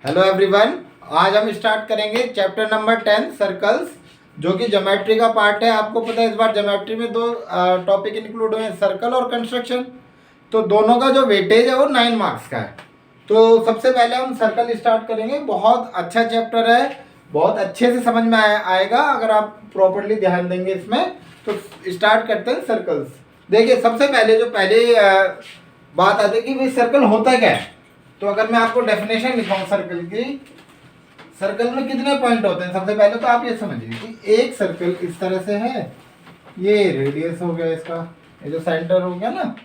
Hello everyone, आज हम start करेंगे चैप्टर नंबर 10 सर्कल्स, जो कि ज्योमेट्री का पार्ट है। आपको पता है इस बार ज्योमेट्री में दो टॉपिक इंक्लूड हुए हैं, सर्कल और कंस्ट्रक्शन। तो दोनों का जो वेटेज है वो 9 मार्क्स का है। तो सबसे पहले हम सर्कल स्टार्ट करेंगे। बहुत अच्छा चैप्टर है, बहुत अच्छे से समझ में आएगा अगर आप प्रॉपरली ध्यान देंगे इसमें। तो स्टार्ट करते हैं सर्कल्स। देखिए, सबसे पहले जो बात आती है कि भाई सर्कल होता क्या है। तो अगर मैं आपको डेफिनेशन लिखाऊं सर्कल की, सर्कल में कितने पॉइंट होते हैं। सबसे पहले तो आप ये समझिए कि एक सर्कल इस तरह से है, ये रेडियस हो गया इसका, ये जो सेंटर हो गया ना,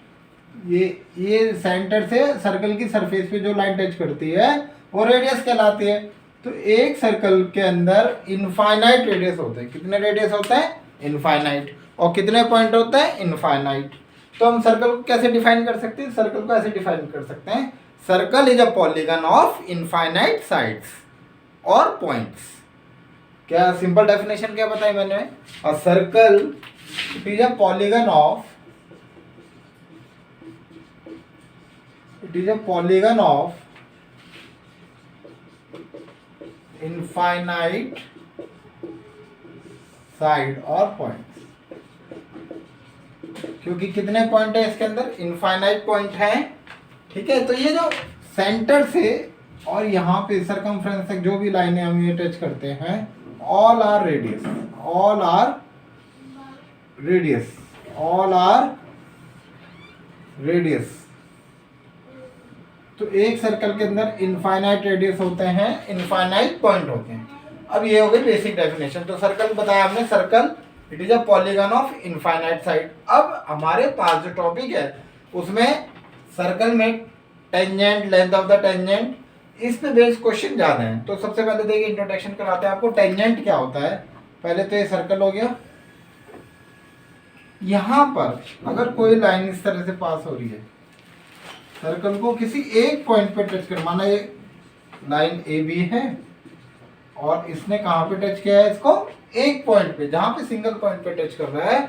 ये सेंटर से सर्कल की सरफेस पे जो लाइन टच करती है वो रेडियस कहलाती है। तो एक सर्कल के अंदर इनफाइनाइट रेडियस होते हैं। कितने रेडियस होते हैं? इनफाइनाइट। और कितने पॉइंट होते हैं? इनफाइनाइट। तो हम सर्कल को कैसे डिफाइन कर सकते हैं? सर्कल को ऐसे डिफाइन कर सकते हैं, circle is a polygon of infinite sides और पॉइंट्स। क्या सिंपल डेफिनेशन क्या बताई मैंने? A circle is a polygon of infinite side और पॉइंट्स। क्योंकि कितने पॉइंट है इसके अंदर? इनफाइनाइट पॉइंट है। ठीक है, तो ये जो सेंटर से और यहाँ पे सरकमफ्रेंस तक जो भी लाइनें हम ये टच करते हैं, all are radius, all are radius, all are radius. तो एक सर्कल के अंदर इनफाइनाइट रेडियस होते हैं, इनफाइनाइट पॉइंट होते हैं। अब ये हो गई बेसिक डेफिनेशन। तो सर्कल बताया हमने, circle it is a polygon of infinite side. अब हमारे पास जो टॉपिक है उसमें सर्कल में tangent, length of the tangent, इस पे बेस्ड क्वेश्चन ज्यादा है। तो सबसे पहले देखिए, इंट्रोडक्शन कराते हैं आपको। टेंजेंट क्या होता है? पहले तो ये सर्कल हो गया। यहां पर अगर कोई लाइन इस तरह से पास हो रही है, सर्कल को किसी एक पॉइंट पे टच कर, माना ये लाइन ए बी है और इसने कहां पे टच किया है? इसको एक पॉइंट पे, जहां पे सिंगल पॉइंट पे टच कर रहा है,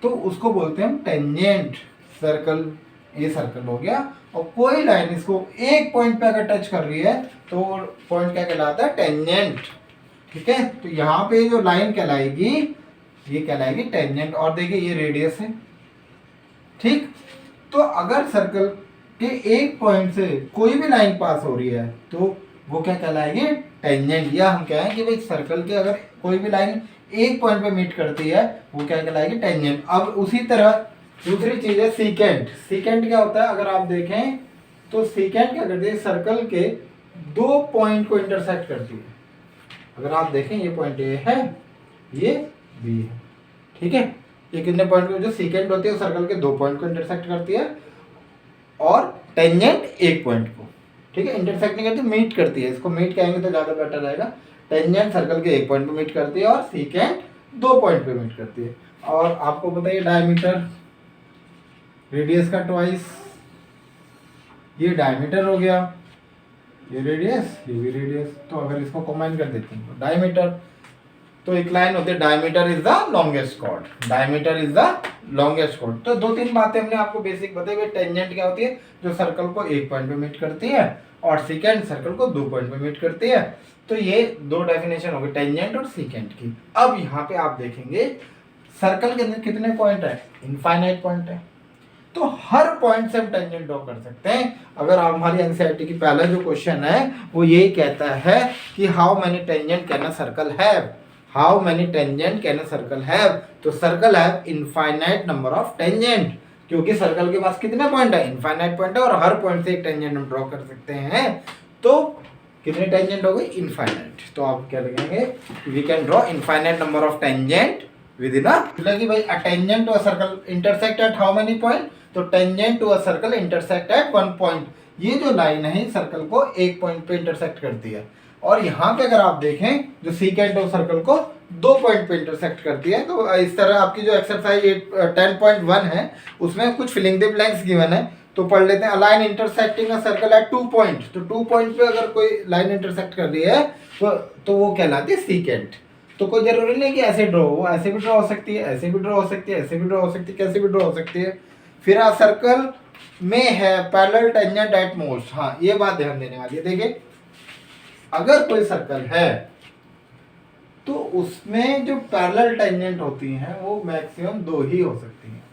तो उसको बोलते हैं हम टेंजेंट। सर्कल, ये सर्कल हो गया, और कोई लाइन इसको एक पॉइंट पे अगर टच कर रही है तो पॉइंट क्या कहलाता है? टेंजेंट। ठीक है, तो यहाँ पे जो लाइन कहलाएगी ये कहलाएगी टेंजेंट। और देखिए ये रेडियस है। ठीक, तो अगर सर्कल के एक पॉइंट से कोई भी लाइन पास हो रही है तो वो क्या कहलाएगी? टेंजेंट। या हम कहें कि भाई सर्कल के अगर कोई भी लाइन एक पॉइंट पे मीट करती है वो क्या कहलाएगी? टेंजेंट। अब उसी तरह दूसरी चीज है सीकेंट। सीकेंट क्या होता है? अगर आप देखें तो सीकेंट क्या करती है? सर्कल के दो पॉइंट को इंटरसेक्ट करती है। अगर आप देखें, ये पॉइंट ए है, ये बी है। ठीक है, ये कितने पॉइंट को, जो सीकेंट होती है सर्कल के दो पॉइंट को इंटरसेक्ट करती है, और टेंजेंट एक पॉइंट को। ठीक है, इंटरसेक्ट नहीं करती, मीट करती है। इसको मीट कहेंगे तो ज्यादा बेटर रहेगा। टेंजेंट सर्कल के एक पॉइंट पे मीट करती है और सीकेंट दो पॉइंट पे मीट करती है। और आपको पता है डायमीटर, रेडियस का ट्वाइस, ये डायमीटर हो गया, ये रेडियस, ये भी रेडियस। तो अगर इसको कंबाइन कर देते हैं तो डायमीटर। तो एक लाइन होती है diameter is the longest chord, diameter is the longest chord. तो दो तीन बातें हमने आपको बेसिक बताई। टेंजेंट क्या होती है? जो सर्कल को एक पॉइंट पे मीट करती है, और सीकेंट सर्कल को दो पॉइंट पे मीट करती है। तो ये दो डेफिनेशन हो गई टेंजेंट और सीकेंट की। अब यहाँ पे आप देखेंगे सर्कल के अंदर कितने पॉइंट है? इनफाइनाइट पॉइंट है। तो हर पॉइंट से हम टेंजेंट ड्रॉ कर सकते हैं। अगर आप हमारी एनसीईआरटी की पहला जो क्वेश्चन है वो यही कहता है कि how many tangent can a circle have, how many tangent can a circle have. तो circle have infinite number of tangent, क्योंकि सर्कल के पास कितने पॉइंट है? इनफाइनाइट पॉइंट है, और हर पॉइंट से एक टेंजेंट हम ड्रॉ कर सकते हैं। तो कितने टेंजेंट हो गई? इनफाइनाइट। तो आप क्या लिखेंगे? We can draw infinite number of tangent within a, कि भाई a tangent to a circle intersect at how many point? तो tangent to a circle intersect at one point. ये जो लाइन है सर्कल को एक पॉइंट पे इंटरसेक्ट करती है। और यहाँ पे अगर आप देखें, जो सीकेंट ऑफ सर्कल को दो पॉइंट पे इंटरसेक्ट करती है। तो इस तरह आपकी जो एक्सरसाइज 10.1 है उसमें कुछ फिलिंग द ब्लैंक्स गिवन है, तो पढ़ लेते हैं। Line intersecting a circle eight 2 point. तो 2 पॉइंट पे अगर कोई लाइन इंटरसेक्ट कर रही है तो वो कहलाती है सीकेंट। तो कोई जरूरी नहीं कि ऐसे ड्रॉ हो, ऐसे भी ड्रॉ हो सकती है, ऐसे भी ड्रॉ हो सकती है, ऐसे भी ड्रॉ हो सकती है, कैसे भी ड्रॉ हो सकती है। फिर आ सर्कल में है पैरेलल टेंजेंट एट मोस्ट। हाँ, ये बात ध्यान देने वाली है। देखिए अगर कोई सर्कल है तो उसमें जो पैरेलल टेंजेंट होती हैं वो मैक्सिमम 2 ही हो सकती हैं।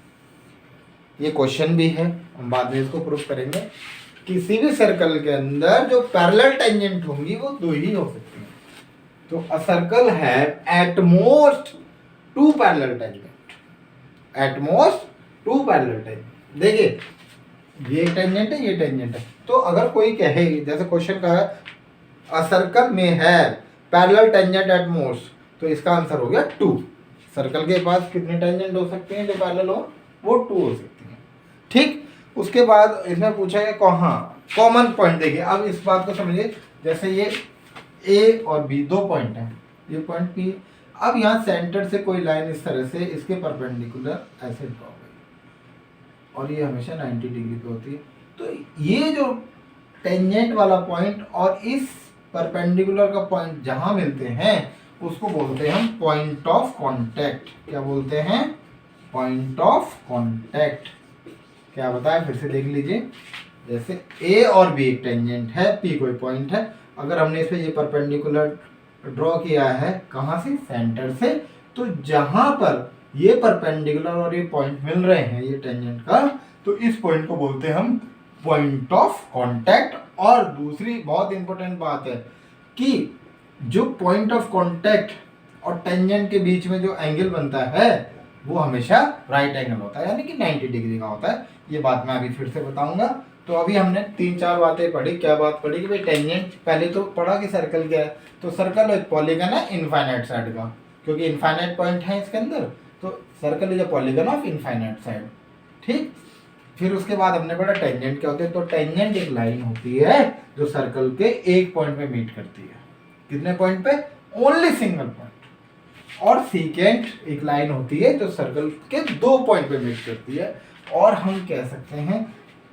ये क्वेश्चन भी है, हम बाद में इसको प्रूव करेंगे। किसी भी सर्कल के अंदर जो पैरेलल टेंजेंट होंगी वो 2 ही हो सकती हैं। तो अ सर्कल है at most 2 parallel tangent, at most 2 parallel tangent. देखिए ये टेंजेंट है, ये टेंजेंट है। तो अगर कोई कहे, जैसे क्वेश्चन का है अ सर्कल में है पैरेलल टेंजेंट एट मोस्ट, तो इसका आंसर हो गया 2। सर्कल के पास कितने टेंजेंट हो सकते हैं जो पैरेलल हो? वो 2 हो सकती हैं। ठीक, उसके बाद इसमें पूछा गया कहाँ कॉमन पॉइंट। देखिए अब इस बात को समझिए, जैसे ये ए और बी 2 पॉइंट हैं, ये पॉइंट पी। अब यहाँ सेंटर से कोई लाइन इस तरह से इसके परपेंडिकुलर ऐसे ड्रॉ गई और ये हमेशा 90 डिग्री पे होती है। तो ये जो टेंजेंट वाला पॉइंट और इस परपेंडिकुलर का पॉइंट जहां मिलते हैं उसको बोलते हैं हम पॉइंट ऑफ कांटेक्ट। क्या बोलते हैं? Point of contact. क्या बताया फिर से देख लीजिए। जैसे ए और बी एक टेंजेंट है, पी कोई पॉइंट है। अगर हमने इस पे ये परपेंडिकुलर ड्रॉ किया है कहाँ से? सेंटर से। तो जहां पर ये परपेंडिकुलर और ये पॉइंट मिल रहे हैं ये टेंजेंट का, तो इस पॉइंट को बोलते हैं हम पॉइंट ऑफ कांटेक्ट। और दूसरी बहुत इंपॉर्टेंट बात है कि जो पॉइंट ऑफ कांटेक्ट और टेंजेंट के बीच में जो एंगल बनता है वो हमेशा राइट एंगल होता है, यानी कि 90 डिग्री का होता है। ये बात मैं अभी फिर से बताऊंगा। तो अभी हमने 3-4 बातें पढ़ी। क्या बात पढ़ी कि भाई टेंजेंट, पहले तो पढ़ा कि सर्कल क्या है। तो सर्कल एक पॉलीगन है इनफाइनाइट साइड का, क्योंकि इनफाइनाइट पॉइंट है इसके अंदर। तो circle is a polygon of infinite side. ठीक, फिर उसके बाद हमने पढ़ा टेंजेंट क्या होते हैं। तो टेंजेंट एक लाइन होती है जो सर्कल के एक पॉइंट पे मीट करती है। कितने पॉइंट पे? Only single point. और सीकेंट एक लाइन होती है जो सर्कल के 2 पॉइंट पे मीट करती है। और हम कह सकते हैं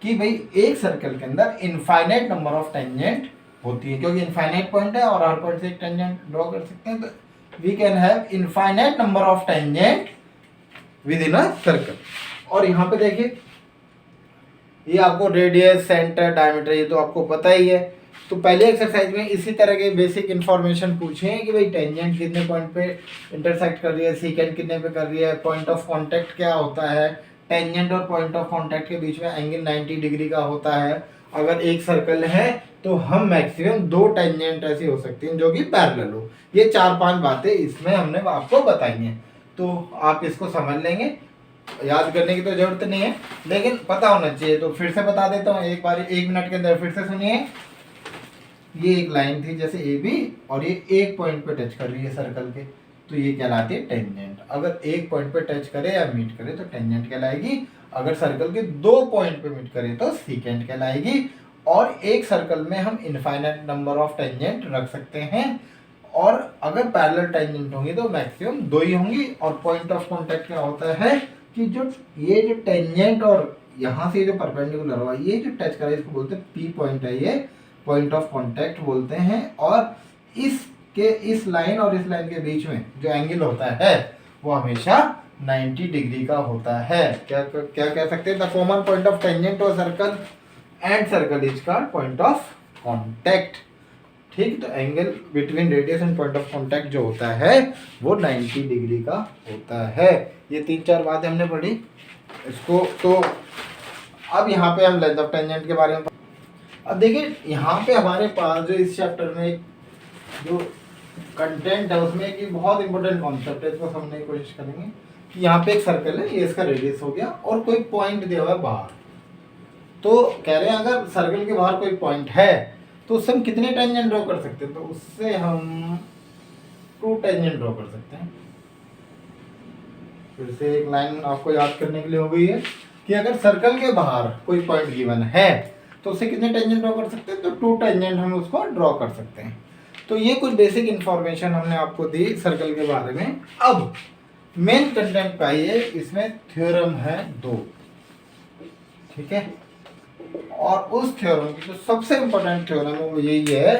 कि भाई एक सर्कल के अंदर इनफाइनाइट नंबर ऑफ टेंजेंट होती है, क्योंकि इनफाइनाइट पॉइंट है और हर पॉइंट से एक टेंजेंट ड्रॉ कर सकते हैं। तो we can have infinite number of tangent within a circle. और यहाँ पे देखिए ये आपको रेडियस, सेंटर, डायमीटर ये तो आपको पता ही है। तो पहले एक्सरसाइज में इसी तरह के बेसिक इन्फॉर्मेशन पूछे हैं कि भाई टेंजेंट कितने पॉइंट पे इंटरसेक्ट कर रही है, सीकेंट कितने पे कर रही है, पॉइंट ऑफ कांटेक्ट क्या होता है, टेंजेंट और पॉइंट ऑफ कांटेक्ट के बीच में एंगल 90 डिग्री का होता है। अगर एक सर्कल है तो हम मैक्सिमम 2 टेंजेंट ऐसी हो सकती हैं जो कि पैरेलल हो। ये 4-5 बातें इसमें हमने आपको बताई हैं। तो आप इसको समझ लेंगे, याद करने की तो जरूरत नहीं है, लेकिन पता होना चाहिए। तो फिर से बता देता हूँ एक बार, 1 मिनट के अंदर फिर से सुनिए। ये एक लाइन थी जैसे ए बी और ये एक पॉइंट पे टच कर रही है सर्कल के, तो ये कहलाती है टेंजेंट। अगर एक पॉइंट पे टच करे या मीट करे तो टेंजेंट कहलाएगी। अगर सर्कल के 2 पॉइंट पे मीट करे तो सीकेंट कहलाएगी। और एक सर्कल में हम इनफाइनाइट नंबर ऑफ टेंजेंट रख सकते हैं। और अगर पैरेलल टेंजेंट होंगी तो मैक्सिमम 2 ही होंगी। और पॉइंट ऑफ कांटेक्ट क्या होता है कि जो ये जो टेंजेंट और यहाँ से जो परपेंडिकुलर हुआ ये जो टच करा इसको बोलते हैं पी पॉइंट है, ये पॉइंट ऑफ कांटेक्ट बोलते हैं। और इसके इस लाइन और इस लाइन के बीच में जो एंगल होता है वो हमेशा 90 डिग्री का होता है। क्या क्या कह सकते हैं? The common point of tangent और circle and circle is called point of contact. ठीक, तो angle between radius and point of contact जो होता है वो 90 डिग्री का होता है। ये 3-4 बातें हमने पढ़ी इसको। तो अब यहाँ पे हम लेंथ ऑफ टेंजेंट के बारे में। अब देखिए यहाँ पे हमारे पास जो इस चैप्टर में जो कंटेंट है उसमें एक बहुत इंपॉर्टेंट कॉन्सेप्ट है, इसको समझने की कोशिश करेंगे कि यहाँ पे एक सर्कल है, ये इसका रेडियस हो गया और कोई पॉइंट दिया हुआ है बाहर। तो कह रहे हैं अगर सर्कल के बाहर कोई पॉइंट है तो उससे हम कितने टेंजेंट ड्रॉ कर सकते हैं? तो उससे हम 2 टेंजेंट ड्रॉ कर सकते हैं। फिर से एक लाइन आपको याद करने के लिए हो गई है कि अगर सर्कल के बाहर कोई पॉइंट गिवन है तो उससे कितने टेंजेंट ड्रॉ कर सकते हैं? तो 2 टेंजेंट हम उसको ड्रॉ कर सकते हैं। तो ये कुछ बेसिक इंफॉर्मेशन हमने आपको दी सर्कल के बारे में। अब मेन कंटेंट का ये इसमें थ्योरम है 2, ठीक है। और उस थ्योरम की जो सबसे इम्पोर्टेंट थ्योरम है वो यही है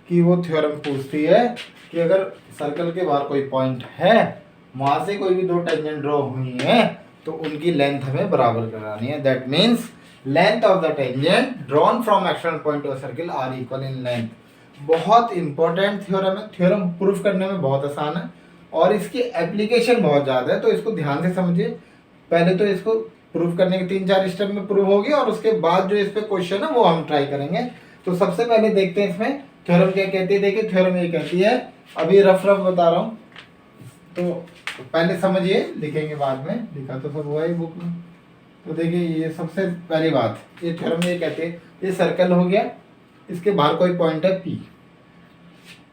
कि वो थ्योरम पूछती है कि अगर सर्कल के बाहर कोई पॉइंट है, वहां से कोई भी 2 टेंजेंट ड्रॉ हुई हैं तो उनकी लेंथ हमें बराबर करानी है। That means length of the tangent drawn from external point of circle are equal in length. बहुत इंपॉर्टेंट थ्योरम है, थ्योरम प्रूफ करने में बहुत आसान है और इसकी एप्लीकेशन बहुत ज़्यादा है, तो इसको ध्यान से समझिए। पहले तो इसको प्रूफ करने के 3-4 स्टेप में प्रूफ होगी और उसके बाद जो इस पे क्वेश्चन है वो हम ट्राई करेंगे। तो सबसे पहले देखते हैं इसमें थ्योरम क्या कहती है। देखिए थ्योरम ये कहती है, अभी रफ रफ बता रहा हूँ, तो पहले समझिए, लिखेंगे बाद में, लिखा तो सब हुआ ही बुक में। तो देखिए ये सबसे पहली बात, ये थ्योरम ये कहते हैं, ये सर्कल हो गया, इसके बाहर कोई पॉइंट है P,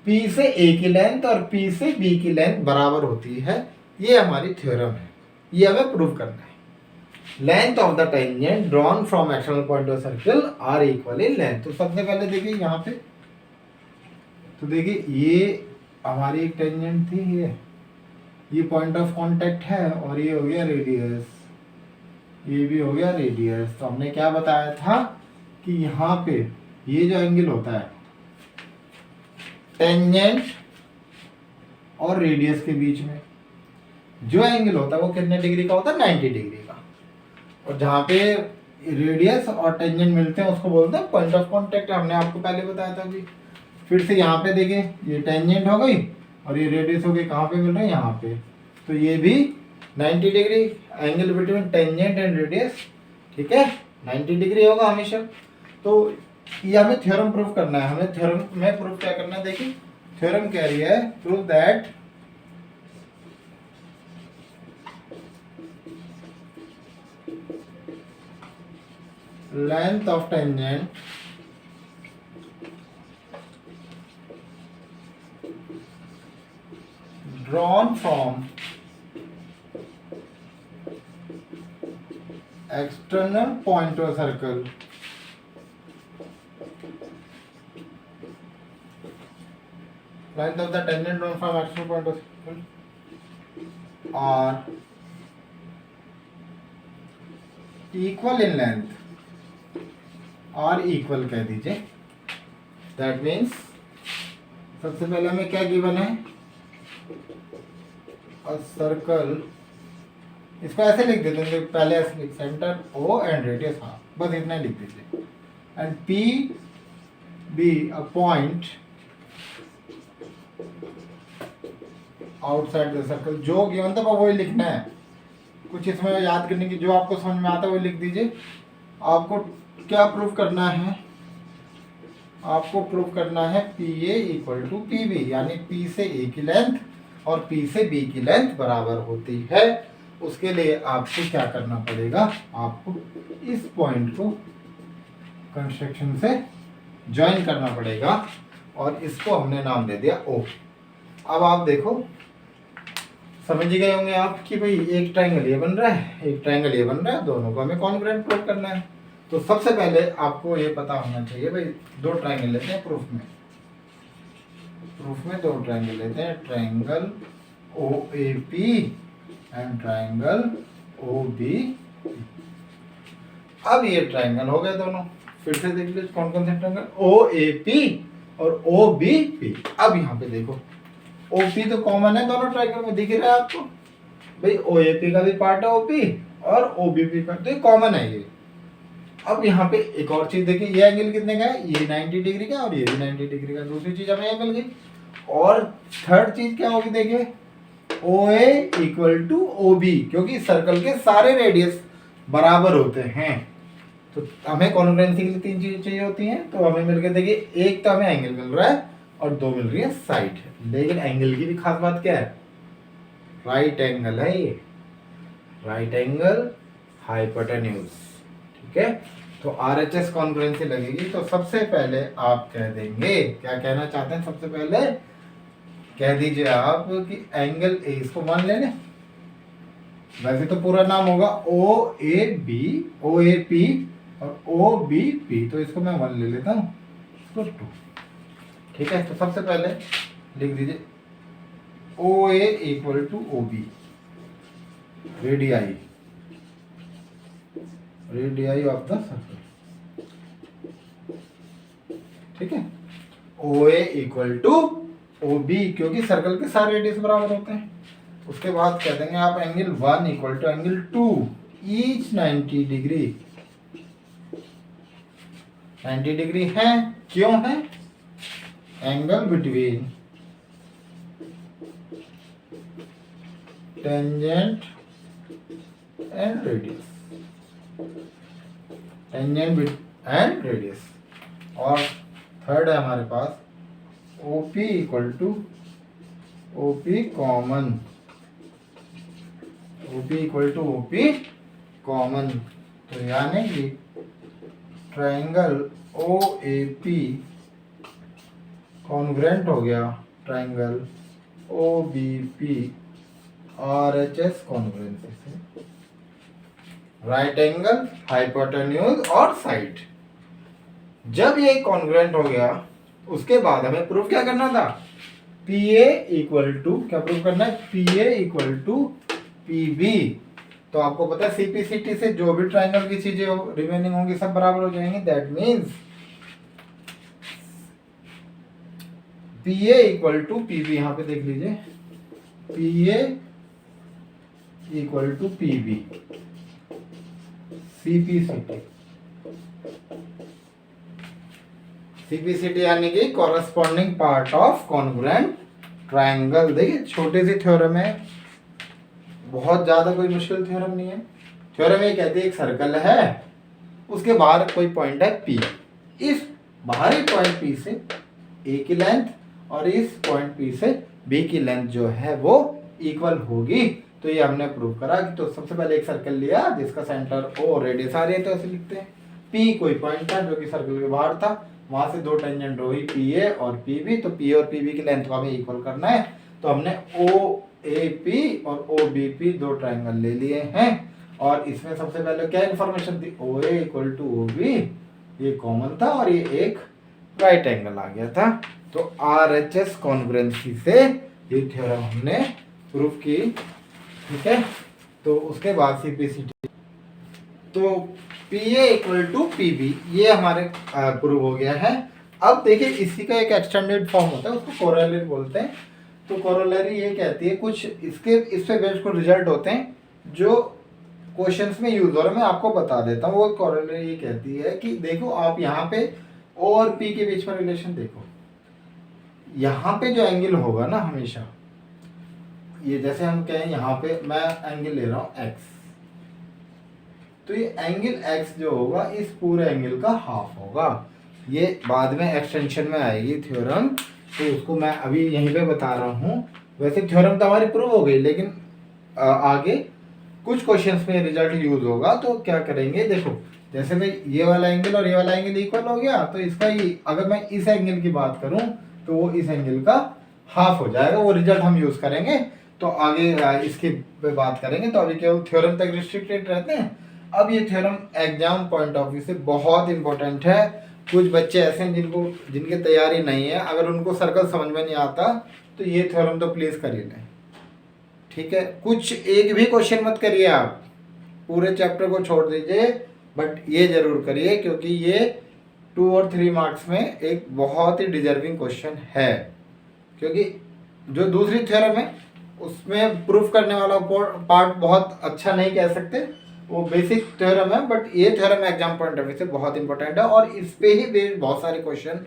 P से A की लेंथ और P से B की लेंथ बराबर होती है, ये हमारी थ्योरम है, ये हमें प्रूव करना है। Length of the tangent drawn from external point of circle are equal in length. तो सबसे पहले देखिए यहाँ पे, तो देखिए ये हमारी एक टेंजेंट थी, ये पॉइंट ऑफ कांटेक्ट है और ये हो गया रेडियस, ये भी हो गया रेडियस। तो हमने क्या बताया था कि यहाँ पे ये जो एंगल होता है टेंजेंट और रेडियस के बीच में जो एंगल होता है वो कितने डिग्री का होता है, 90 डिग्री का। और जहाँ पे रेडियस और टेंजेंट मिलते हैं उसको बोलते हैं पॉइंट ऑफ कांटेक्ट, हमने आपको पहले बताया था अभी। फिर से यहाँ पे देखिए ये टेंजेंट हो गई और ये रेडियस हो गई, कहाँ पे मिल रहे हैं, यहाँ पे। तो ये भी 90 degree, angle between tangent and radius, ठीक है, 90 डिग्री होगा हमेशा। तो ये हमें थ्योरम प्रूफ करना है। हमें थ्योरम में प्रूफ क्या करना है, देखिए थ्योरम कह रही है prove that length of tangent drawn from external point of circle length of the tangent drawn from external point of circle are equal in length, और इक्वल कह दीजिए। दैट मीन्स सबसे पहले हमें क्या गिवन है, सर्कल, इसको ऐसे लिख देते हैं, पहले ऐसे लिख, सेंटर O एंड रेडियस, हाँ बस इतना लिख दीजिए, and P be a point outside the circle. जो गिवन था वही लिखना है, कुछ इसमें याद करने की, जो आपको समझ में आता है वो लिख दीजिए। आपको क्या प्रूफ करना है, आपको प्रूफ करना है PA इक्वल टू PB, यानी P से A की लेंथ और P से B की लेंथ बराबर होती है। उसके लिए आपको क्या करना पड़ेगा, आपको इस पॉइंट को कंस्ट्रक्शन से ज्वाइन करना पड़ेगा और इसको हमने नाम दे दिया O। अब आप देखो, समझ ही गए होंगे आप कि भाई एक ट्रायंगल ये बन रहा है, एक ट्रायंगल ये बन रहा है, दोनों को हमें कॉन्ग्रुएंट प्रूफ करना है। तो सबसे पहले आपको ये पता होना चाहिए भाई, दो ट्रायंगल लेते हैं प्रूफ में, दो ट्रायंगल लेते हैं, triangle OAP and triangle OBP। अब ये ट्रायंगल हो गए दोनों, फिर से देख लीजिए कौन कौन से ट्रायंगल, OAP और OBP। अब यहाँ पे देखो OP तो कॉमन है दोनों ट्रायंगल में, दिख रहा है आपको भाई, OAP का भी पार्ट है OP और OBP का, तो ये कॉमन है ये। अब यहाँ पे एक और चीज देखिए, ये एंगल कितने का है, ये 90 डिग्री का और ये भी 90 डिग्री का, दूसरी चीज हमें ये मिल गई। और थर्ड चीज क्या होगी, देखिए OA इक्वल टू OB, क्योंकि सर्कल के सारे रेडियस बराबर होते हैं, तो हमें कॉन्ग्रुएंसी के लिए तीन चीजें चाहिए होती हैं। तो हमें मिल गए, देखिए एक तो हमें एंगल मिल रहा है और दो मिल रही है साइड। लेकिन एंगल की भी खास बात क्या है, राइट एंगल है ये, राइट एंगल हाइपोटेन्यूज, ठीक है। तो RHS कॉन्ग्रुएंसी लगेगी। तो सबसे पहले आप कह देंगे, क्या कहना चाहते हैं, सबसे पहले कह दीजिए आप कि एंगल A, इसको मान लेने, वैसे तो पूरा नाम होगा OAB, OAP और OBP, तो इसको मैं 1 ले लेता हूँ, इसको 2, ठीक है। तो सबसे पहले लिख दीजिए OA equal to OB, radii of the circle, ठीक है। OA इक्वल टू OB, क्योंकि सर्कल के सारे रेडियस बराबर होते हैं। उसके बाद कह देंगे आप angle 1 equal to angle 2, each 90 degree, 90 degree है, क्यों है, angle between tangent and radius, tangent and radius. और थर्ड है हमारे पास OP equal to OP common, OP equal to OP common. तो यानी कि ट्राइंगल OAP कॉन्ग्रेंट हो गया ट्राइंगल OBP RHS कॉन्ग्रेंसी से, राइट एंगल, हाइपोटेन्यूज और साइड। जब ये कॉन्ग्रेंट हो गया उसके बाद हमें प्रूफ क्या करना था, PA इक्वल टू, क्या प्रूफ करना है, PA इक्वल टू PB। तो आपको पता है CPCT से जो भी ट्राइंगल की चीजें रिमेनिंग होंगी सब बराबर हो जाएंगी। That means PA equal to PB, यहां पे देख लीजिए, PA equal to PB, CPCT, CPCT यानी कि corresponding part of congruent triangle. देखिए छोटी सी थ्योरम है, बहुत ज्यादा कोई मुश्किल थ्योरम नहीं है। थ्योरम ये कहती है एक सर्कल है, उसके बाहर कोई पॉइंट है P, इस बाहरी पॉइंट P से A की लेंथ और इस पॉइंट P से B की लेंथ जो है वो इक्वल होगी। तो ये हमने प्रूव करा कि, तो सबसे पहले एक सर्कल लिया जिसका सेंटर O रेडियस आ रही है, तो ऐसे लिखते हैं। P कोई पॉइंट था जो कि सर्कल के बाहर था, वहां से दो टेंजेंट हुई PA और PB, तो PA और PB की लेंथ को हमें इक्वल करना है। तो हमने OAP और OBP दो ट्राइंगल ले लिए हैं, और इसमें सबसे पहले क्या इन्फॉर्मेशन थी, OA इक्वल टू OB, ये कॉमन था और ये एक राइट एंगल आ गया था। तो RHS कॉन्ग्रुएंसी से ये थ्योरम हमने प्रूफ की, ठीक है। तो उसके बाद CPCT, तो PA इक्वल टू PB ये हमारे प्रूव हो गया है। अब देखिए इसी का एक एक्सटेंडेड फॉर्म होता है, उसको कोरोलरी बोलते हैं। तो कोरोलरी ये कहती है कुछ इसके इस पे बेस्ड कुछ रिजल्ट होते हैं जो क्वेश्चंस में यूज हो रहा है, मैं आपको बता देता हूँ। वो कोरोलरी ये कहती है कि देखो आप यहाँ पे O और P के बीच में रिलेशन देखो, यहाँ पे जो एंगल होगा ना हमेशा, ये जैसे हम कहें यहाँ पे मैं एंगल ले रहा हूँ X, तो ये एंगल X जो होगा इस पूरे एंगल का हाफ होगा। ये बाद में एक्सटेंशन में आएगी थ्योरम, तो उसको मैं अभी यहीं पे बता रहा हूँ। वैसे थ्योरम तो हमारी प्रूव हो गई, लेकिन आगे कुछ क्वेश्चंस में रिजल्ट यूज होगा। तो क्या करेंगे, देखो जैसे भाई ये वाला एंगल और ये वाला एंगल इक्वल हो गया, तो इसका ही अगर मैं इस एंगल की बात करूं तो वो इस एंगल का हाफ हो जाएगा। वो रिजल्ट हम यूज करेंगे, तो आगे इसकी पे बात करेंगे। तो अभी केवल थ्योरम तक रिस्ट्रिक्टेड रहते हैं। अब ये theorem exam point of view से बहुत इंपॉर्टेंट है। कुछ बच्चे ऐसे हैं जिनकी तैयारी नहीं है, अगर उनको सर्कल समझ में नहीं आता तो ये थ्योरम तो प्लीज कर ही लें, ठीक है। कुछ एक भी क्वेश्चन मत करिए आप, पूरे चैप्टर को छोड़ दीजिए, बट ये जरूर करिए क्योंकि ये 2 और 3 मार्क्स में एक बहुत ही डिजर्विंग क्वेश्चन है। क्योंकि जो दूसरी थ्योरम है उसमें प्रूफ करने वाला पार्ट बहुत अच्छा नहीं कह सकते, वो बेसिक थ्योरम है, बट ये theorem exam point of view से बहुत इंपॉर्टेंट है और इस पे ही बेस्ड बहुत सारे क्वेश्चन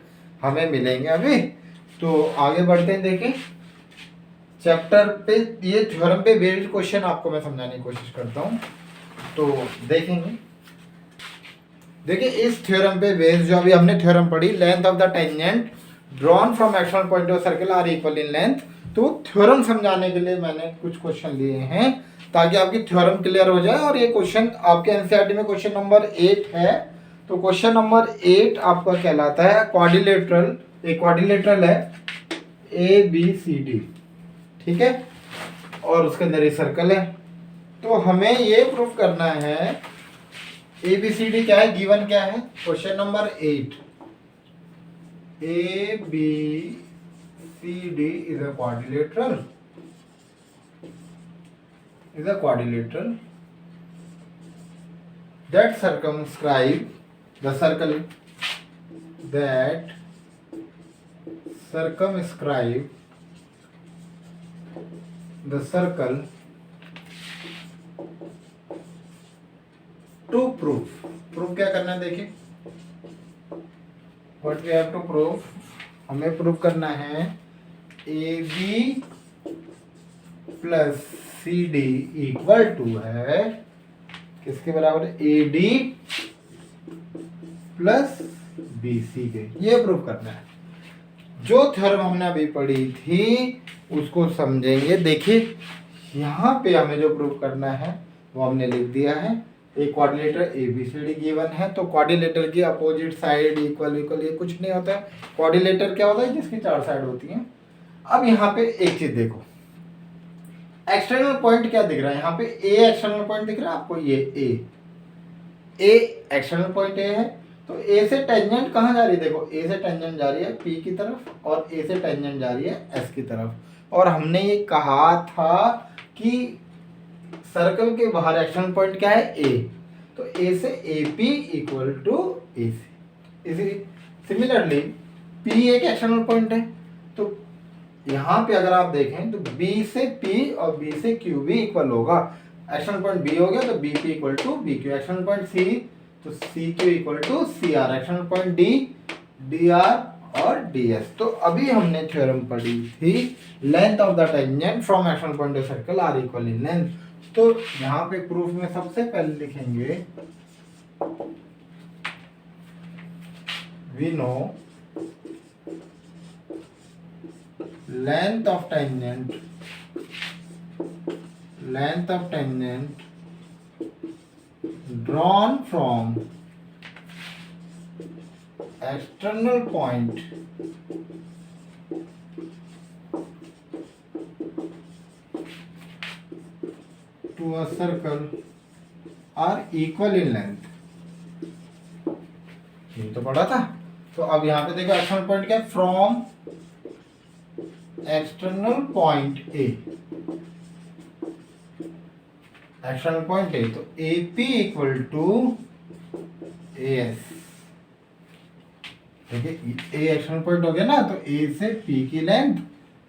हमें मिलेंगे अभी। तो आगे बढ़ते हैं, देखें चैप्टर पे ये थ्योरम पे बेस्ड क्वेश्चन आपको मैं समझाने की कोशिश करता हूँ। तो देखेंगे, देखिए इस थ्योरम पे बेस्ड जो अभी हमने थ्योरम पढ़ी, length of the tangent drawn from external point of circle are equal in length. तो थ्योरम समझाने के लिए मैंने कुछ क्वेश्चन लिए हैं ताकि आपकी थ्योरम क्लियर हो जाए। और ये क्वेश्चन आपके एनसीईआरटी में क्वेश्चन नंबर 8 है। तो क्वेश्चन नंबर 8 आपका कहलाता है क्वाड्रिलेटरल, एक क्वाड्रिलेटरल है ABCD, ठीक है, और उसके अंदर एक सर्कल है। तो हमें ये प्रूफ करना है ABCD क्या है, गिवन क्या है, question number 8 ABCD is a quadrilateral, that circumscribe the circle, to proof क्या करना है, देखिए what we have to prove, हमें प्रूव करना है A B plus C D equal to है किसके बराबर है, A D plus B C के। ये प्रूव करना है। जो थ्योरम हमने अभी पढ़ी थी उसको समझेंगे। देखिए यहाँ पे हमें जो प्रूव करना है वो हमने लिख दिया है। एक quadrilateral A B C D given है, तो क्वाड्रिलेटर की अपोजिट साइड इक्वल इक्वल ये कुछ नहीं होता है। क्वाड्रिलेटर क्या होता है, जिसकी 4 साइड होती हैं। अब यहाँ पे एक चीज देखो, एक्सटर्नल पॉइंट क्या दिख रहा है यहाँ पे, ए एक्सटर्नल पॉइंट दिख रहा है आपको, ये ए एक्सटर्नल पॉइंट ए है। तो ए से टेंजेंट कहाँ जा रही है, देखो ए से टेंजेंट जा रही है पी की तरफ और ए से टेंजेंट जा रही है एस की तरफ। और हमने ये कहा था कि सर्कल के बाहर एक्सटर्नल पॉइंट क्या है, ए। तो ए से ए पी इक्वल टू ए सी। इसी सिमिलरली पी एक एक्सटर्नल पॉइंट है, तो यहाँ पे अगर आप देखें तो बी से पी और बी से क्यू भी इक्वल होगा। एक्सटर्नल पॉइंट बी हो गया तो B P equal to B Q. External point C तो C Q equal to C R. External point D D R और डी एस। तो अभी हमने थ्योरम पढ़ी थी length of the tangent from external point to circle are equal in length. तो यहाँ पे प्रूफ में सबसे पहले लिखेंगे we know length of tangent drawn from external point to a circle are equal in length। ये तो पढ़ा था। तो अब यहाँ पे देखो एक्सटर्नल पॉइंट क्या है, from external point A, external point A, तो A P equal to A S. देखिए ए एक्सटर्नल पॉइंट हो गया ना, तो ए से पी की लेंथ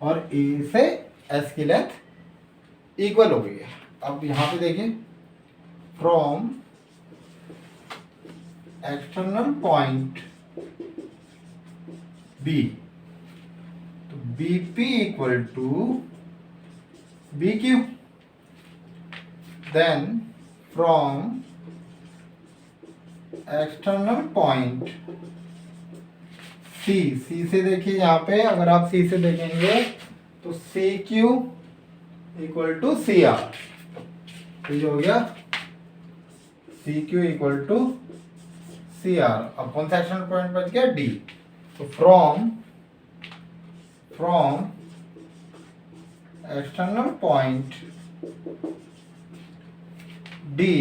और ए से एस की लेंथ इक्वल हो गई है। अब यहाँ पे देखिए फ्रॉम एक्सटर्नल पॉइंट बी, तो B P equal to B Q. Then from external point C, C से देखिए यहाँ पे अगर आप सी से देखेंगे तो C Q equal to C R. तो ये हो गया C Q equal to C R. अब कौन सा एक्सटर्नल पॉइंट बच गया, डी। तो from external point D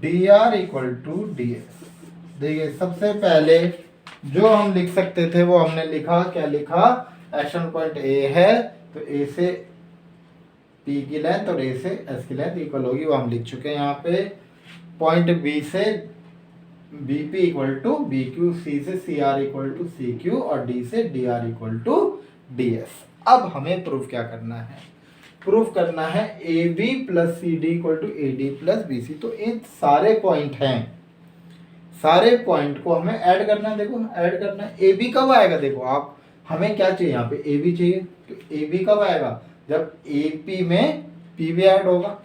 D R equal to D S. देखिए सबसे पहले जो हम लिख सकते थे वो हमने लिखा, क्या लिखा, एक्सटर्नल पॉइंट ए है तो ए से पी की लेंथ और ए से एस की लेंथ इक्वल होगी, वो हम लिख चुके हैं यहाँ पे। पॉइंट बी से B P equal to B Q, C से C R equal to C Q और डी से D R equal to D S. अब हमें प्रूफ क्या करना है, प्रूफ करना है A B plus C D equal to A D plus B C. तो ये सारे पॉइंट हैं, सारे पॉइंट को हमें ऐड करना है। देखो ऐड करना है, ए बी कब आएगा, देखो आप हमें क्या चाहिए यहाँ पे, ए बी चाहिए। तो ए बी कब आएगा, जब ए पी में पी भी ऐड होगा।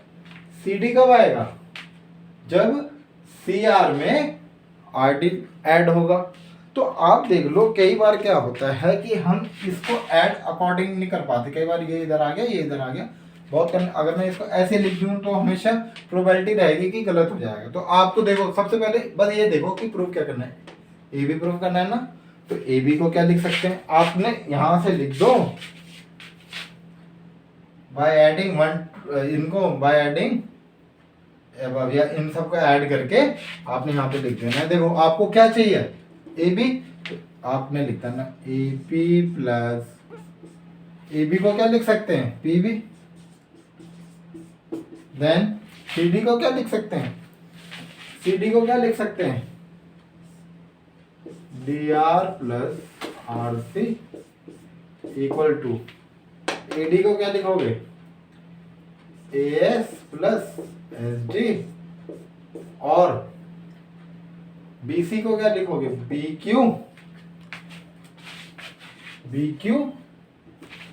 सी डी कब आएगा, जब सी आर में आर डी ऐड होगा। तो आप देख लो कई बार क्या होता है कि हम इसको ऐड अकॉर्डिंग नहीं कर पाते, कई बार ये इधर आ गया ये इधर आ गया, बहुत करने। अगर मैं इसको ऐसे लिख दूं तो हमेशा प्रोबेबिलिटी रहेगी कि गलत हो जाएगा। तो आपको देखो सबसे पहले बस ये देखो कि प्रूफ क्या करना है, ए बी प्रूफ करना है ना। तो ए बी को क्या लिख सकते हैं, आपने यहां से लिख दो बाय एडिंग वन, इनको बाय एडिंग या इन सबको ऐड करके आपने यहाँ पे लिख देना है। देखो आपको क्या चाहिए, ए बी, तो आपने लिखता ना A P plus, A B को क्या लिख सकते हैं, P B. Then C D को क्या लिख सकते हैं, सी डी को क्या लिख सकते हैं, D R plus R C equal to, A D को क्या लिखोगे, A S plus S D, और बी सी को क्या लिखोगे, बी क्यू बी क्यू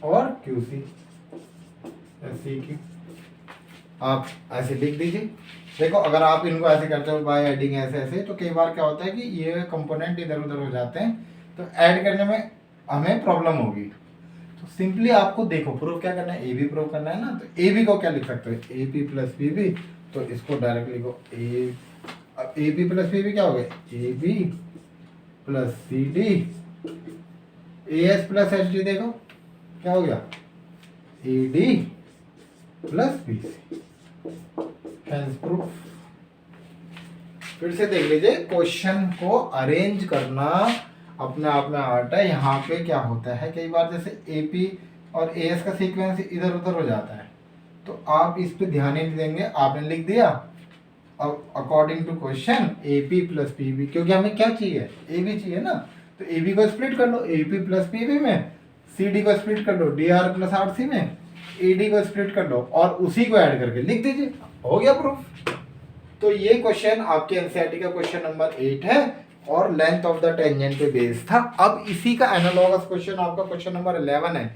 और क्यू सी, सी क्यू। आप ऐसे लिख दीजिए। देखो अगर आप इनको ऐसे करते हो बाय एडिंग ऐसे ऐसे, तो कई बार क्या होता है कि ये कंपोनेंट इधर उधर हो जाते हैं, तो ऐड करने में हमें प्रॉब्लम होगी। तो सिंपली आपको देखो प्रूफ क्या करना है, ए बी प्रूफ करना है ना, तो ए बी को क्या लिख सकते हो, A P plus B B, तो इसको डायरेक्ट लिखो A P plus B B क्या हो गया, A B plus C D, A S plus H D, देखो क्या हो गया, A D plus B C, hence proof. फिर से देख लीजिए, क्वेश्चन को अरेंज करना अपने आप में आर्ट है। यहाँ पे क्या होता है, कई बार जैसे एपी और एएस का सीक्वेंस इधर उधर हो जाता है, तो आप इस पे ध्यान ही नहीं देंगे, आपने लिख दिया अब according to question AP plus PB, क्योंकि हमें क्या चाहिए, ए बी चाहिए ना, तो ए बी को स्प्लिट कर लो एपी प्लस पीबी में, सी डी को स्प्लिट कर लो D R plus R C में, ए डी को स्प्लिट कर लो और उसी को ऐड करके लिख दीजिए, हो गया प्रूफ। तो ये क्वेश्चन आपके एनसीईआरटी का क्वेश्चन नंबर 8 है और लेंथ ऑफ द टेंजेंट पे बेस्ड था। अब इसी का एनालॉगस क्वेश्चन आपका क्वेश्चन नंबर 11 है।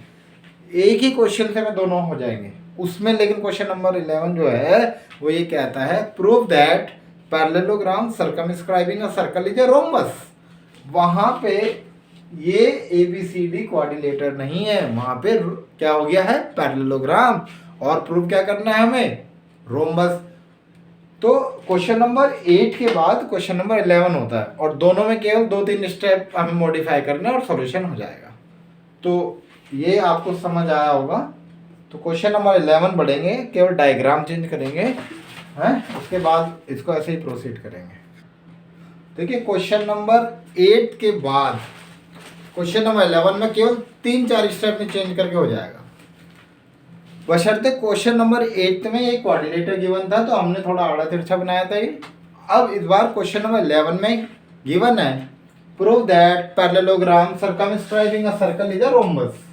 एक ही क्वेश्चन से में दोनों हो जाएंगे उसमें, लेकिन क्वेश्चन नंबर 11 जो है वो ये कहता है prove that parallelogram circumscribing a circle is a rhombus. वहां पे ये ABCD कोऑर्डिनेटर नहीं है, वहां पे क्या हो गया है, पैरेललोग्राम, और प्रूव क्या करना है हमें, रोम्बस। तो क्वेश्चन नंबर 8 के बाद क्वेश्चन नंबर 11 होता है और दोनों में केवल 2-3 स्टेप हमें मॉडिफाई करना है और सॉल्यूशन हो जाएगा। तो ये आपको समझ आया होगा। तो क्वेश्चन नंबर 11 बढ़ेंगे, केवल डायग्राम चेंज करेंगे हैं, उसके बाद इसको ऐसे ही प्रोसीड करेंगे। देखिए क्वेश्चन नंबर 8 के बाद क्वेश्चन नंबर 11 में केवल 3-4 स्टेप में चेंज करके हो जाएगा, बशर्ते क्वेश्चन नंबर 8 में एक कोऑर्डिनेटर गिवन था तो हमने थोड़ा आड़ा तिरछा बनाया था ये। अब इस बार क्वेश्चन नंबर 11 में गिवन है prove that parallelogram circumscribing a circle is a rhombus.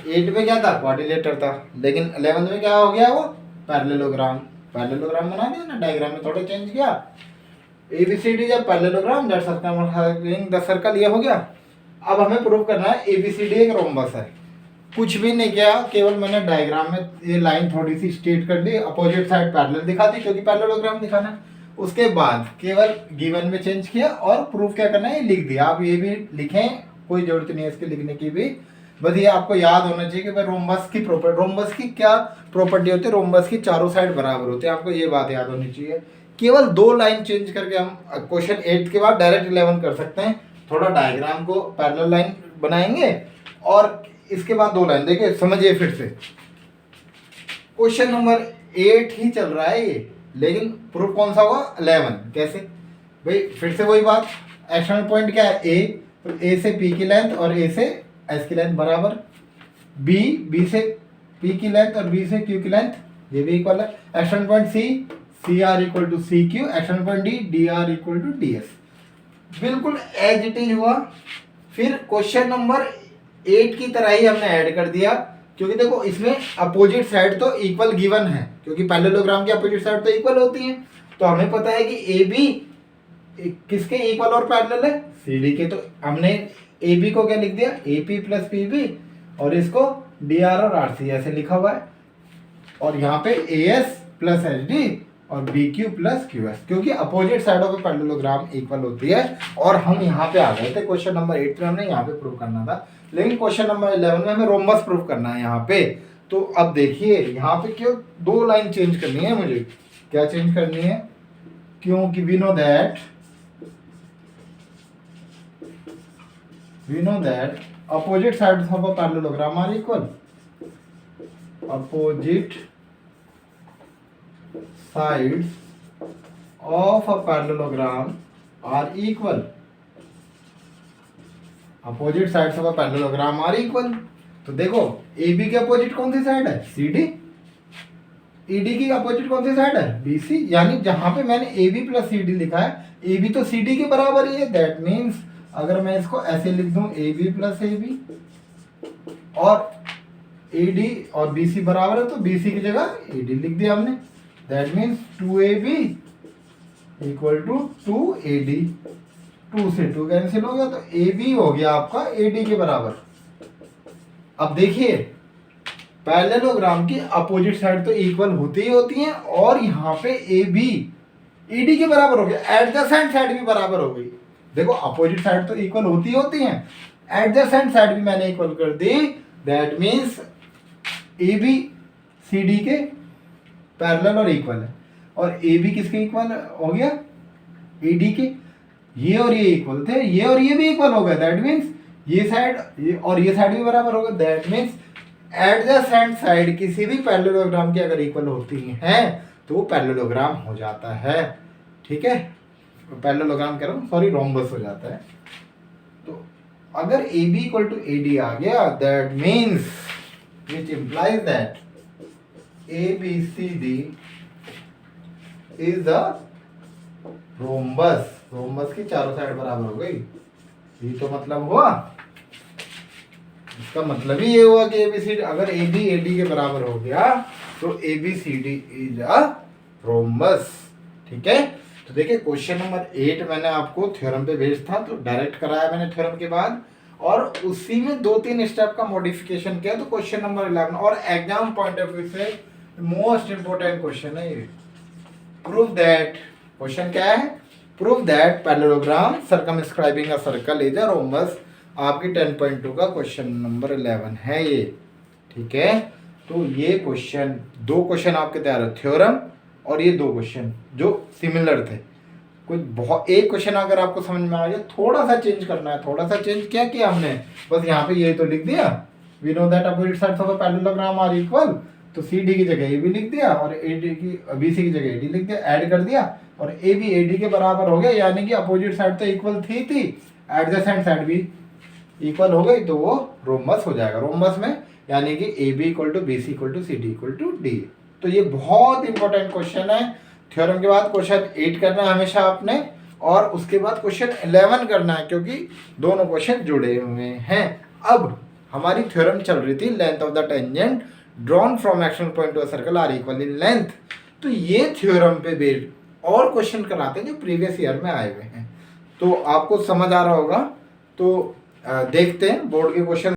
8 में क्या था, कोऑर्डिनेटर था, लेकिन 11 में क्या हो गया, वो पैरेललोग्राम। पैरेललोग्राम बना दिया ना, डायग्राम में थोड़ा चेंज किया, ABCD जब parallelogram that circumscribing the circle, ये हो गया। अब हमें प्रूव करना है ABCD एक रोम्बस है। कुछ भी नहीं किया, केवल मैंने डायग्राम में ये लाइन थोड़ी सी स्ट्रेट कर दी, अपोजिट साइड पैरेलल दिखा दी क्योंकि पैरेललोग्राम दिखाना है। उसके बाद केवल गिवन में चेंज किया और प्रूफ क्या करना है, ये लिख दिया। आप ये भी लिखें, कोई जरूरत नहीं है इसके लिखने की भी, बस ये आपको याद होना चाहिए कि भाई रोम्बस की प्रॉपर्टी, रोम्बस की क्या प्रॉपर्टी होती है, रोम्बस की चारों साइड बराबर होते हैं, आपको ये बात याद होनी चाहिए। केवल 2 लाइन चेंज करके हम क्वेश्चन 8 के बाद डायरेक्ट 11 कर सकते हैं। थोड़ा डायग्राम को पैरेलल लाइन बनाएंगे और इसके बाद 2 लाइन, देखिए समझिए फिर से। क्वेश्चन नंबर 8 ही चल रहा है ये, लेकिन प्रूफ कौन सा होगा, 11। कैसे भाई, फिर से वही बात, एक्सटर्नल पॉइंट क्या है, ए, तो ए से पी की लेंथ और ए से एस की लेंथ बराबर, बी से पी की लेंथ और बी से क्यू की लेंथ ये भी इक्वल है। External point C R equal to C Q, external point D R equal to D S, बिल्कुल एज इट इज हुआ। फिर क्वेश्चन नंबर 8 की तरह ही हमने ऐड कर दिया, क्योंकि देखो इसमें अपोजिट साइड तो इक्वल गिवन है, क्योंकि पैरेललोग्राम की अपोजिट साइड तो इक्वल होती है। तो हमें पता है कि ए बी किसके इक्वल और पैरेलल है, सी डी के। तो हमने ए बी को क्या लिख दिया, A P plus P B, और इसको डी आर और आर सी ऐसे लिखा हुआ है, और यहाँ पे A S plus H D और B Q plus Q S, क्योंकि अपोजिट साइडों पे पैरेललोग्राम इक्वल होती है। और हम यहाँ पे आ गए थे, क्वेश्चन नंबर 8 में हमने यहाँ पे प्रूव करना था, लेकिन क्वेश्चन नंबर 11 में हमें रोम्बस प्रूव करना है यहाँ पे। तो अब देखिए यहाँ पे क्यों 2 लाइन चेंज करनी है मुझे, क्या चेंज करनी है, क्योंकि we know that opposite sides of a parallelogram are equal, opposite sides of a parallelogram are equal, opposite sides of a parallelogram are equal. तो देखो ए बी के अपोजिट कौन सी साइड है, सी डी, ई डी की opposite कौन सी side है, B C, यानी जहां पे मैंने A B plus C D लिखा है, ए बी तो सी डी के बराबर ही है। दैट मीन्स अगर मैं इसको ऐसे लिख दूं, A B plus A B, और ए डी और बी सी बराबर है, तो बी सी की जगह ए डी लिख दिया हमने। That means 2AB equal to 2AD. 2 से 2 कैंसिल हो गया, तो ए बी हो गया आपका ए डी के बराबर। अब देखिए पैरेललोग्राम की अपोजिट साइड तो इक्वल होती ही होती हैं, और यहाँ पे ए बी ई डी के बराबर हो गया, एडजेसेंट साइड भी बराबर हो गई। देखो अपोजिट साइड तो इक्वल होती ही होती हैं, एडजेसेंट साइड भी मैंने इक्वल कर दी, that means A B C D के पैरेलल और इक्वल है, और ए बी किसके इक्वल हो गया, ए डी के। ये और ये इक्वल थे, ये और ये भी इक्वल हो गए, दैट मीन्स ये साइड ये और ये साइड भी बराबर हो गए, दैट मीन्स एडजेसेंट साइड किसी भी पैरेललोग्राम की अगर इक्वल होती हैं तो वो पैरेललोग्राम हो जाता है। ठीक है, पैरेललोग्राम कह रहा हूँ, सॉरी रोम्बस हो जाता है। तो अगर A B equal to A D आ गया, that means which implies that A B C D is the rhombus. Rhombus की चारों साइड बराबर हो गई, ये तो मतलब हुआ, इसका मतलब ही ये हुआ कि एबीसीडी अगर ए बी ए डी के बराबर हो गया तो A B C D is a rhombus. ठीक है, तो देखिए क्वेश्चन नंबर 8 मैंने आपको थ्योरम पे भेज था, तो डायरेक्ट कराया मैंने थ्योरम के बाद, और उसी में 2-3 स्टेप का मॉडिफिकेशन किया। तो क्वेश्चन नंबर 11 और एग्जाम पॉइंट ऑफ व्यू से मोस्ट इंपोर्टेंट क्वेश्चन है ये। प्रूव दैट, क्वेश्चन क्या है, prove that parallelogram circumscribing a circle is a rhombus. आपकी 10.2 का क्वेश्चन नंबर 11 है ये। ठीक है, तो ये क्वेश्चन 2 क्वेश्चन आपके तैयार है, थ्योरम और ये 2 क्वेश्चन जो सिमिलर थे। कुछ बहुत एक क्वेश्चन अगर आपको समझ में आ गया, थोड़ा सा चेंज करना है, थोड़ा सा चेंज क्या किया हमने, बस यहाँ पे ये तो लिख दिया, we know that opposite sides of a parallelogram are equal, तो सी डी की जगह ए बी लिख दिया और ए डी की बी सी की जगह ए डी लिख दिया, ऐड कर दिया और ए बी ए डी के बराबर हो गया, यानी कि अपोजिट साइड तो इक्वल थी एडजेसेंट साइड भी इक्वल हो गई, तो वो रोम्बस हो जाएगा। रोम्बस में यानी कि A B equal to B C equal to C D equal to D. तो ये बहुत इंपॉर्टेंट क्वेश्चन है। थ्योरम के बाद क्वेश्चन 8 करना है हमेशा आपने, और उसके बाद क्वेश्चन 11 करना है, क्योंकि दोनों क्वेश्चन जुड़े हुए हैं। अब हमारी थ्योरम चल रही थी length of the tangent drawn from action point to a circle are equal in length. तो ये थ्योरम पे बेस्ड और क्वेश्चन कराते हैं जो प्रीवियस ईयर में आए हुए हैं, तो आपको समझ आ रहा होगा। तो देखते हैं बोर्ड के क्वेश्चन।